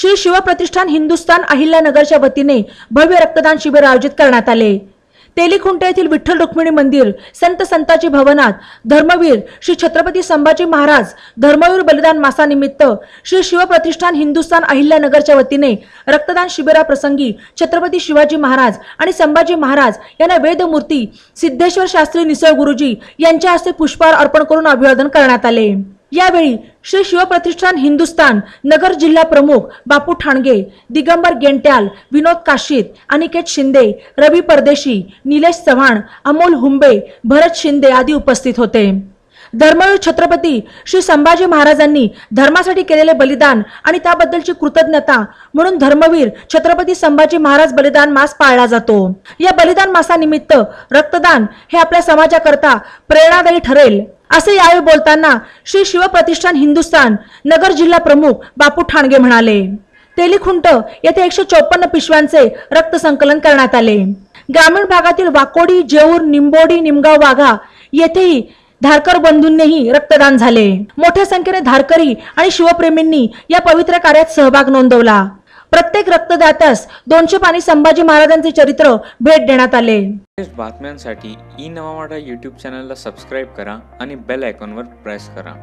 श्री शिवप्रतिष्ठान हिंदुस्थान अहिल्यानगरच्या वतीने भव्य रक्तदान शिबिर आयोजित करण्यात आले। तेलीखुंटे येथील विठ्ठल रुक्मिणी मंदिर संताजी भवनात धर्मवीर श्री छत्रपती संभाजी महाराज धर्मवीर बलिदान मासानिमित्त श्री शिवप्रतिष्ठान हिंदुस्थान अहिल्यानगरच्या वतीने रक्तदान शिबिराप्रसंगी छत्रपती शिवाजी महाराज आणि संभाजी महाराज यांना वेदमूर्ती सिद्धेश्वर शास्त्री निसळ गुरुजी यांच्या हस्ते पुष्पहार अर्पण करून अभिवादन करण्यात आले। यावेळी श्री शिवप्रतिष्ठान हिंदुस्थान नगर जिल्हा प्रमुख बापू ठाणगे, दिगंबर गेंट्याल, विनोद काशीत, अनिकेत शिंदे, रवी परदेशी, निलेश चव्हाण, अमोल हुंबे, भरत शिंदे आदी उपस्थित होते। धर्मवीर छत्रपती श्री संभाजी महाराजांनी धर्मासाठी केलेले बलिदान आणि त्याबद्दलची कृतज्ञता म्हणून धर्मवीर छत्रपती संभाजी महाराज बलिदान मास पाळला जातो। या बलिदान मासानिमित्त रक्तदान हे आपल्या समाजाकरता प्रेरणादायी ठरेल असे यावेळी बोलताना श्री शिवप्रतिष्ठान हिंदुस्थान नगर जिल्हा प्रमुख बापू ठाणगे म्हणाले। तेलीखुंट येथे 154 पिशव्यांचे रक्त संकलन करण्यात आले। ग्रामीण भागातील वाकोडी, जेऊर, निंबोडी, निमगाव, वाघा येथेही धारकर बंधूंनीही रक्तदान झाले। मोठ्या संख्येने धारकरी आणि शिवप्रेमींनी या पवित्र कार्यात सहभाग नोंदवला। प्रत्येक रक्तदात्यास 200 पानी संभाजी महाराजांचे चरित्र भेट देण्यात आले। बातम्यांसाठी ई नवा मराठा YouTube चॅनलला सबस्क्राइब करा आणि बेल आयकॉनवर प्रेस करा।